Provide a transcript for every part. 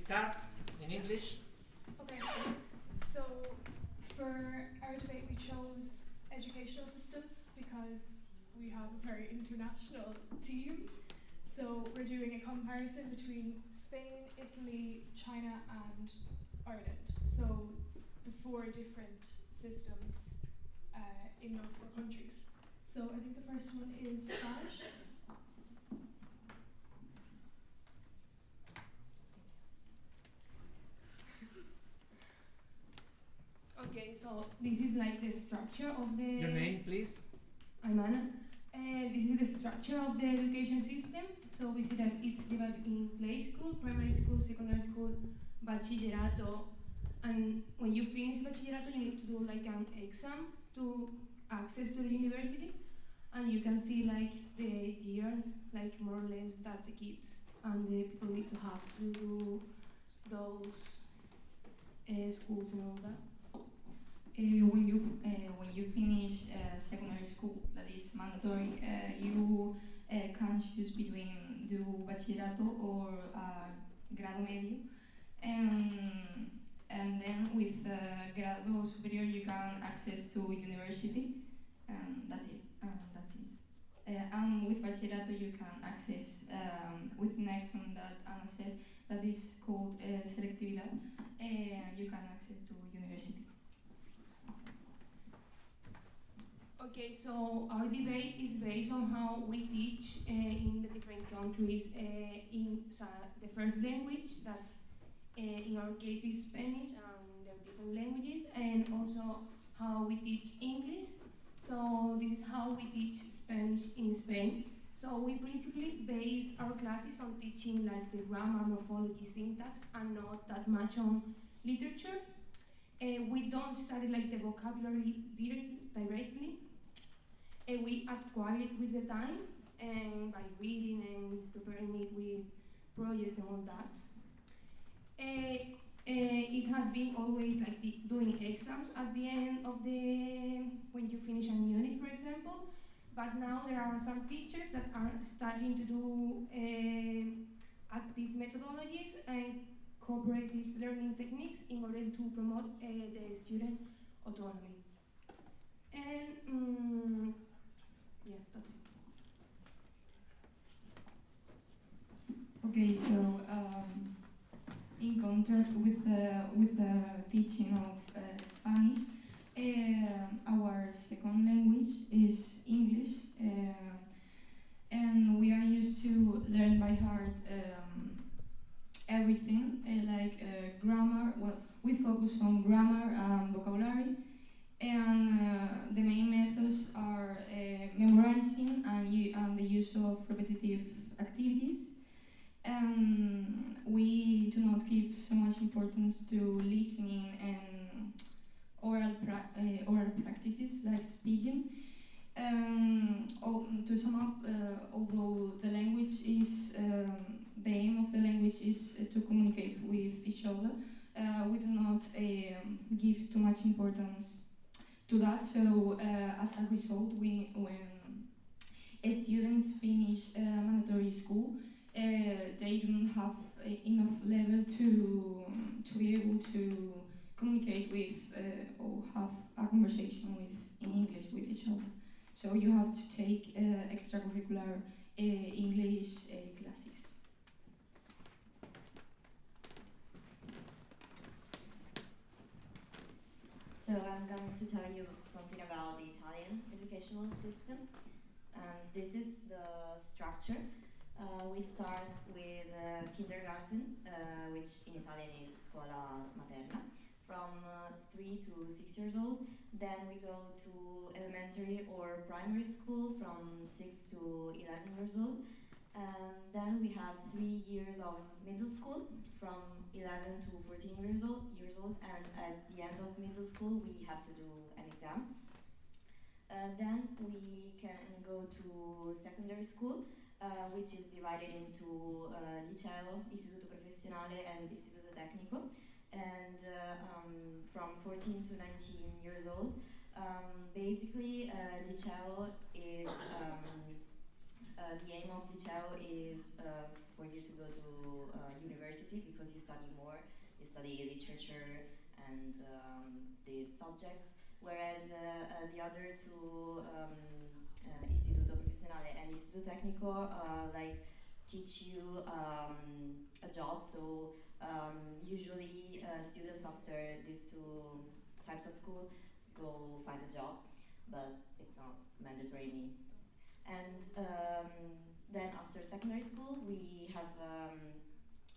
start in English. Okay, so for our debate we chose educational systems because we have a very international team. So we're doing a comparison between Spain, Italy, China and Ireland. So the 4 different systems in those 4 countries. So I think the first one is Spanish. Okay, so this is like the structure of the... Your name, please? I'm Anna. This is the structure of the education system. So we see that it's divided in play school, primary school, secondary school, bachillerato, and when you finish bachillerato, you need to do like an exam to access to the university, and you can see like the years, like more or less that the kids and the people need to have to do those schools and all that. When you finish secondary school, that is mandatory, you can choose between do bachillerato or grado medio, and then with grado superior you can access to university, and that is. And with bachillerato you can access with an exam that Anna said that is called selectividad, and you can access to university. Okay, so our debate is based on how we teach in the different countries in the first language, that in our case is Spanish, and there are different languages, and also how we teach English. So this is how we teach Spanish in Spain. So we principally base our classes on teaching like the grammar, morphology, syntax, and not that much on literature. We don't study like the vocabulary directly. We acquire it with the time and by reading and preparing it with projects and all that. It has been always like doing exams at the end of when you finish a unit, for example. But now there are some teachers that are starting to do active methodologies and cooperative learning techniques in order to promote the student autonomy. And yeah, that's it. Okay, so in contrast with the teaching of Spanish, our second language is English, and we are used to learn by heart everything, like grammar. Well, we focus on grammar and vocabulary, and the main methods are memorizing and the use of repetitive activities. We do not give so much importance to listening and oral practices like speaking. To sum up, although the language is the aim of the language is to communicate with each other, we do not give too much importance to that. So as a result, when students finish mandatory school, they don't have enough level to be able to communicate with or have a conversation in English with each other. So you have to take extracurricular English classes. So I'm going to tell you something about the Italian educational system. This is the structure. We start with kindergarten, which in Italian is scuola materna, from 3 to 6 years old. Then we go to elementary or primary school from 6 to 11 years old. And then we have 3 years of middle school from 11 to 14 years old. And at the end of middle school, we have to do an exam. Then we can go to secondary school, which is divided into liceo, istituto professionale, and istituto tecnico. And from 14 to 19 years old. Basically, liceo is the aim of liceo is for you to go to university. university because you study more, you study literature and these subjects, whereas the other two, Istituto Professionale and Istituto Tecnico, like teach you a job. So usually students after these two types of school go find a job, but it's not mandatory. And then after secondary school, we have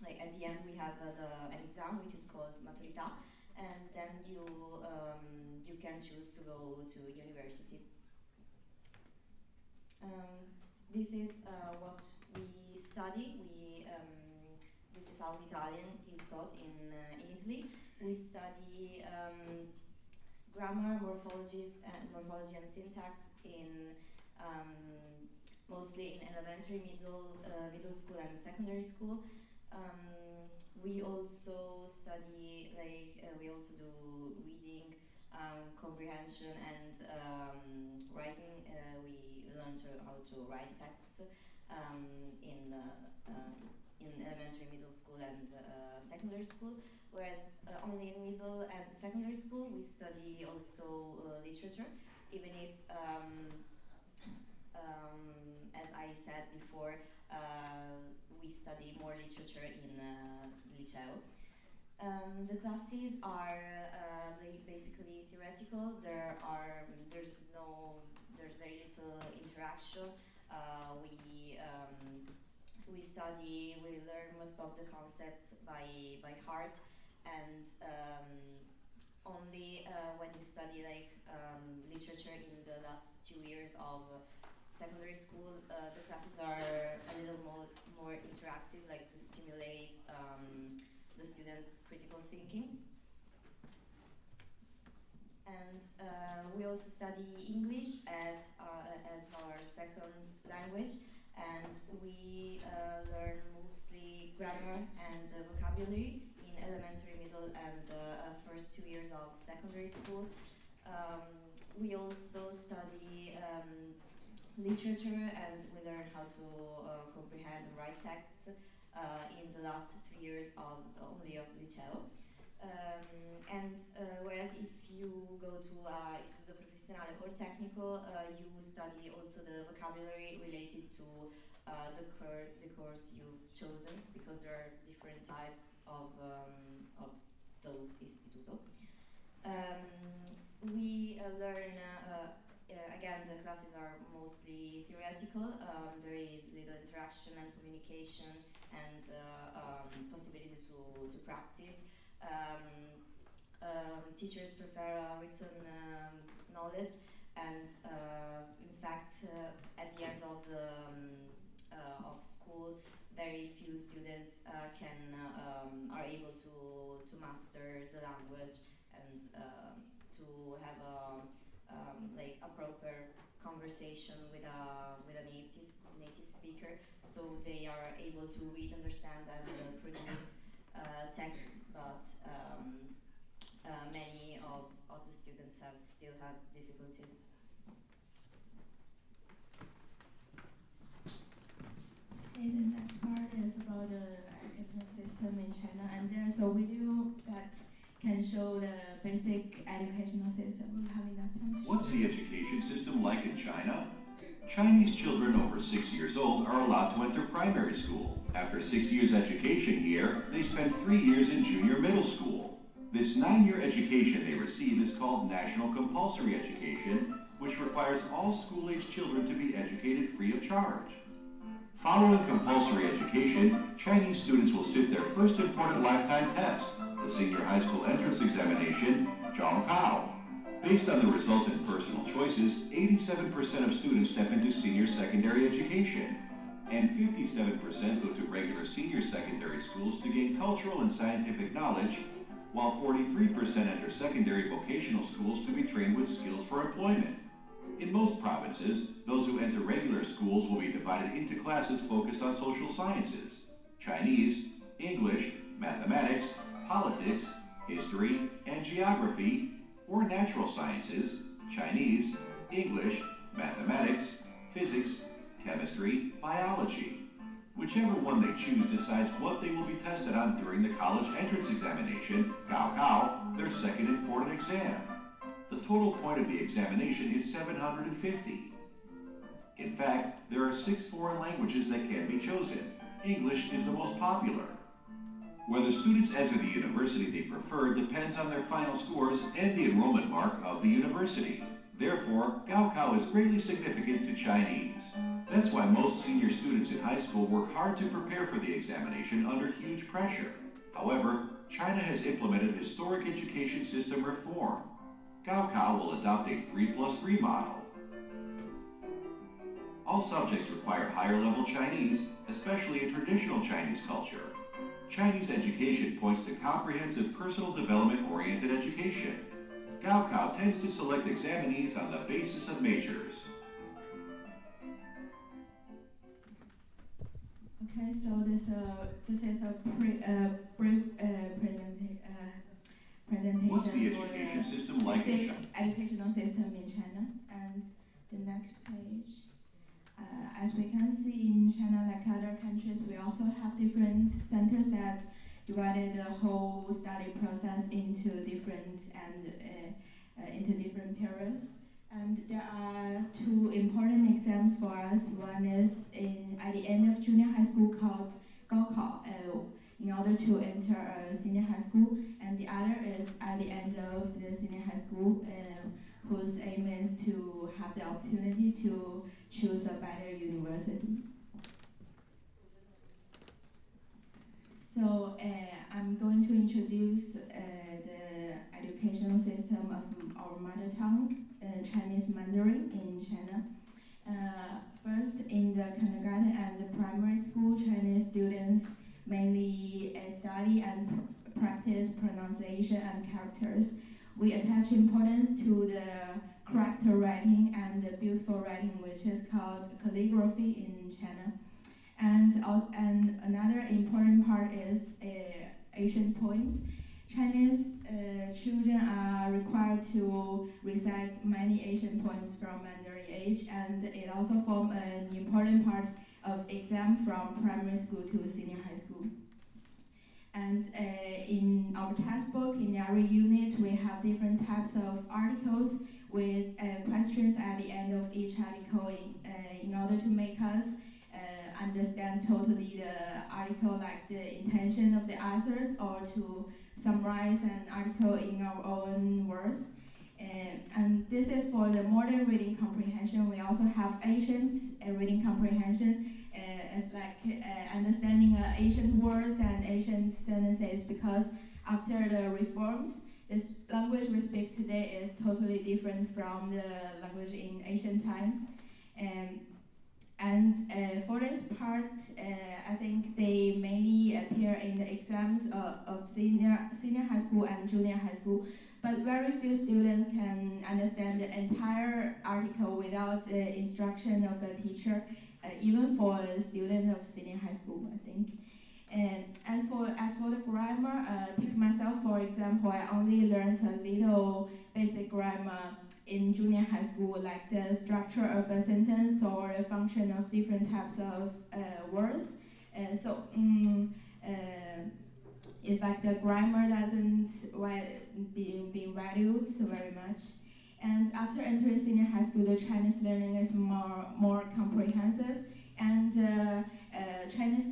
like at the end we have an exam which is called maturità, and then you can choose to go to university. This is what we study. This is how Italian is taught in Italy. We study grammar, morphology and syntax in mostly in elementary, middle school and secondary school. We also study we also do reading, comprehension and writing. We learn how to write texts in elementary, middle school and secondary school. Whereas only in middle and secondary school we study also literature, even if as I said before, we study more literature in liceo. The classes are basically theoretical. There's very little interaction. We learn most of the concepts by heart, and only when you study literature in the last 2 years of secondary school, the classes are a little more interactive, like to stimulate the students' critical thinking. And we also study English as our second language, and we learn mostly grammar and vocabulary in elementary, middle, and first 2 years of secondary school. We also study literature, and we learn how to comprehend and write texts in the last 3 years of liceo. Whereas if you go to Istituto Professionale or Tecnico, you study also the vocabulary related to the course you've chosen, because there are different types of those istituto. We learn, again, the classes are mostly theoretical. There is little interaction and communication and possibility to practice. Teachers prefer written knowledge, and in fact, at the end of school, very few students are able to master the language and to have a proper conversation with a native speaker, so they are able to read, understand, and produce texts, but many of the students still have difficulties. Okay, the next part is about the educational system in China, and there's a video that can show the basic educational system. We'll have enough time to show. What's the education system like in China? Chinese children over 6 years old are allowed to enter primary school. After 6 years education here, they spend 3 years in junior middle school. This 9-year education they receive is called National Compulsory Education, which requires all school-age children to be educated free of charge. Following compulsory education, Chinese students will sit their first important lifetime test, the senior high school entrance examination, Zhongkao. Based on the results and personal choices, 87% of students step into senior secondary education, and 57% go to regular senior secondary schools to gain cultural and scientific knowledge, while 43% enter secondary vocational schools to be trained with skills for employment. In most provinces, those who enter regular schools will be divided into classes focused on social sciences, Chinese, English, mathematics, politics, history, and geography, or natural sciences, Chinese, English, mathematics, physics, chemistry, biology. Whichever one they choose decides what they will be tested on during the college entrance examination, Gaokao, their second important exam. The total point of the examination is 750. In fact, there are 6 foreign languages that can be chosen. English is the most popular. Whether students enter the university they prefer depends on their final scores and the enrollment mark of the university. Therefore, Gaokao is greatly significant to Chinese. That's why most senior students in high school work hard to prepare for the examination under huge pressure. However, China has implemented historic education system reform. Gaokao will adopt a 3+3 model. All subjects require higher level Chinese, especially in traditional Chinese culture. Chinese education points to comprehensive personal development oriented education. Gaokao tends to select examinees on the basis of majors. Okay, so this is a brief presentation What's the for education system like in basic China? educational system in China. And the next page. As we can see in China, like other countries, we also have different centers that divided the whole study process into different periods. And there are 2 important exams for us. One is at the end of junior high school called Gaokao, in order to enter senior high school, and the other is at the end of the senior high school, whose aim is to have the opportunity to choose a better university. So I'm going to introduce the educational system of our mother tongue, Chinese Mandarin in China. First, in the kindergarten and the primary school, Chinese students mainly study and practice pronunciation and characters. We attach importance to the character writing and the beautiful writing, which is called calligraphy in China. And another important part is Asian poems. Chinese children are required to recite many Asian poems from an early age, and it also forms an important part of exam from primary school to senior high school. And in our textbook, in every unit, we have different types of articles with questions at the end of each article in order to make us understand totally the article, like the intention of the authors, or to summarize an article in our own words. And this is for the modern reading comprehension. We also have ancient reading comprehension. It's like understanding ancient words and ancient sentences, because after the reforms, this language we speak today is totally different from the language in ancient times. And for this part, I think they mainly appear in the exams of senior high school and junior high school, but very few students can understand the entire article without the instruction of a teacher, even for a student of senior high school, I think. And as for the grammar, take myself for example, I only learned a little basic grammar in junior high school, like the structure of a sentence or the function of different types of words. In fact, the grammar doesn't be valued so very much. And after entering senior high school, the Chinese learning is more comprehensive, and Chinese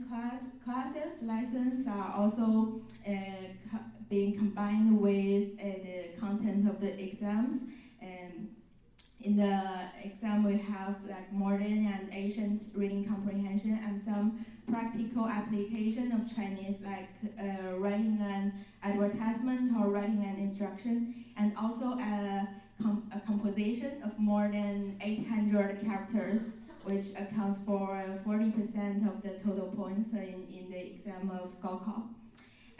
lessons are also being combined with the content of the exams. In the exam, we have like modern and ancient reading comprehension and some practical application of Chinese, like writing an advertisement or writing an instruction, and also a composition of more than 800 characters, which accounts for 40% of the total points in the exam of Gaokao.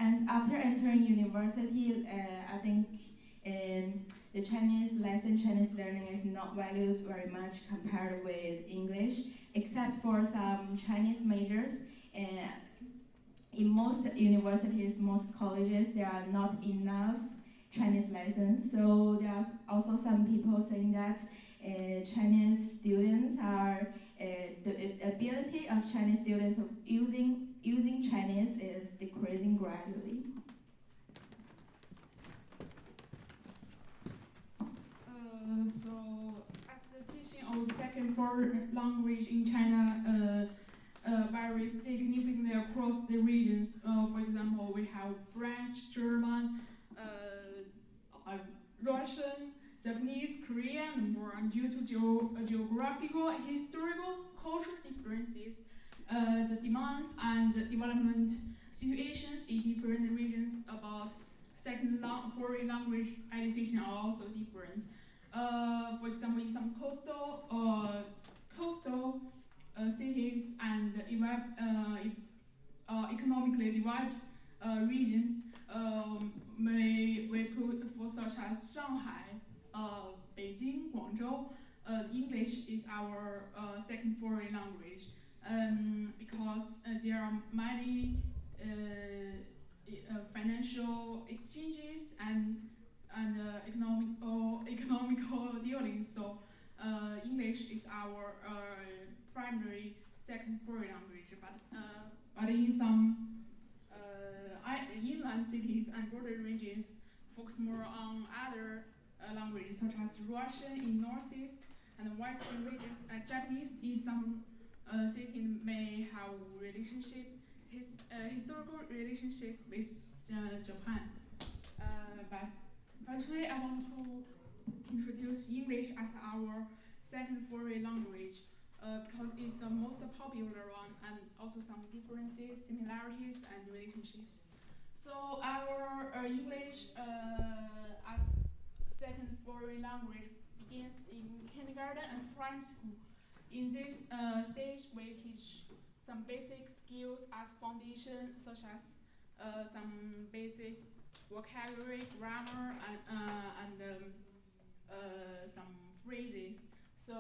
And after entering university, I think the Chinese learning is not valued very much compared with English, except for some Chinese majors. In most universities, most colleges, there are not enough Chinese lessons. So there are also some people saying that Chinese students are the ability of Chinese students of using Chinese is decreasing gradually. So, as the teaching of second foreign language in China varies significantly across the regions. For example, we have French, German, Russian, Japanese, Korean, and more. And due to geographical, historical, cultural differences, the demands and development situations in different regions about second foreign language education are also different. For example, in some coastal cities and economically developed regions, we put for such as Shanghai, Beijing, Guangzhou, English is our second foreign language, because there are many financial exchanges and economical dealings. So English is our primary second foreign language. But in some inland cities and border regions, focus more on other languages such as Russian in northeast and western regions. Japanese in some cities may have historical relationship with Japan. But today I want to introduce English as our second foreign language because it's the most popular one, and also some differences, similarities, and relationships. So our English as second foreign language begins in kindergarten and primary school. In this stage, we teach some basic skills as foundation, such as some basic vocabulary, grammar, and some phrases. So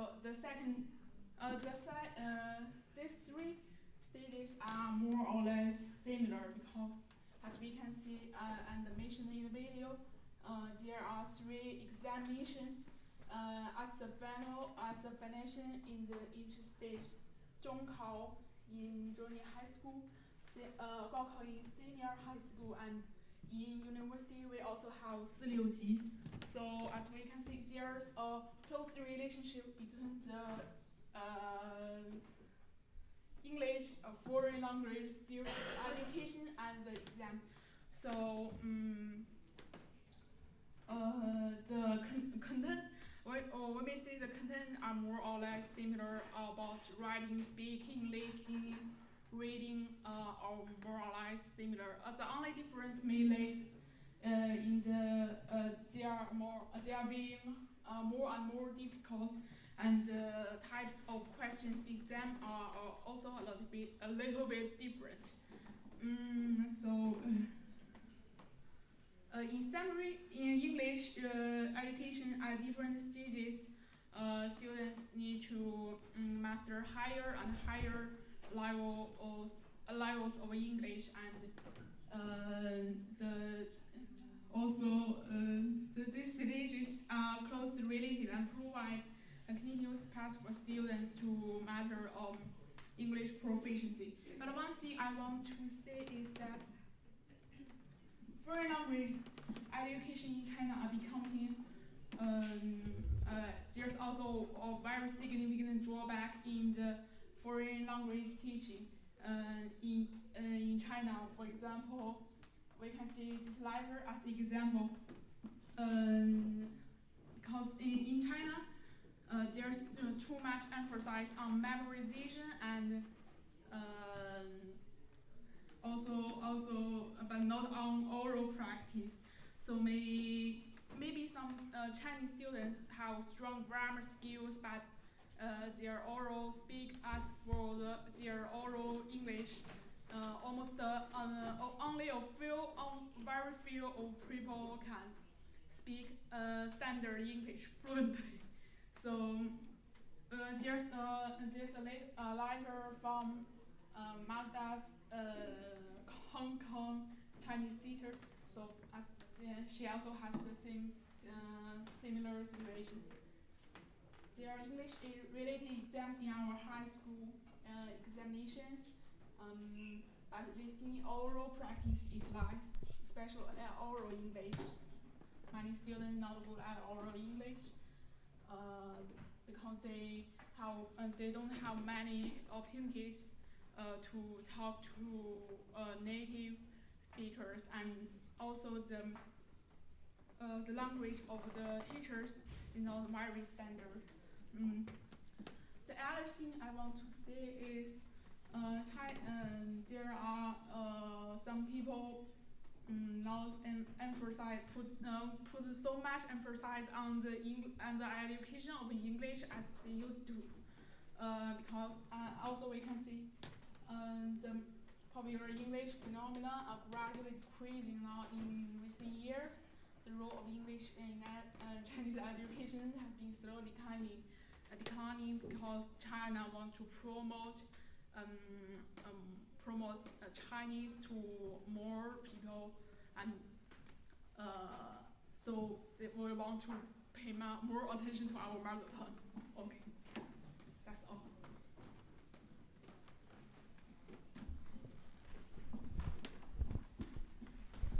these three stages are more or less similar because, as we can see and mentioned in the video, there are three examinations as the foundation in each stage: 中考 in junior high school, 高考 in senior high school, and in university we also have 4六级. So as we can see, there's a close relationship between the English foreign language skill education and the exam. So the content, we may say the content are more or less similar about writing, speaking, listening, reading, are more or less similar. The only difference may lay in they are being more and more difficult, and the types of questions exam are also a little bit different. In summary, in English education at different stages, students need to master higher and higher levels of English, and these stages are closely related and provide a continuous path for students to matter of English proficiency. But one thing I want to say is that foreign language education in China are becoming there's also a very significant drawback in the foreign language teaching in China. For example, we can see this letter as an example, because in China there's too much emphasis on memorization and also but not on oral practice. So maybe some Chinese students have strong grammar skills, but their oral speak as for their oral English, almost only very few of people can speak standard English fluently. So there's a letter from Magda's Hong Kong Chinese teacher. So as she also has the same similar situation. There are English related exams in our high school. examinations. But listening oral practice is less, especially at oral English. Many students not good at oral English because they don't have many opportunities to talk to native speakers, and also the language of the teachers is not very standard. The other thing I want to say is there are some people not put so much emphasis on the education of English as they used to, because also we can see the popular English phenomena are gradually decreasing now in recent years. The role of English in Chinese education has been slowly declining because China wants to promote Chinese to more people, and so they will want to pay more attention to our mother tongue. Okay.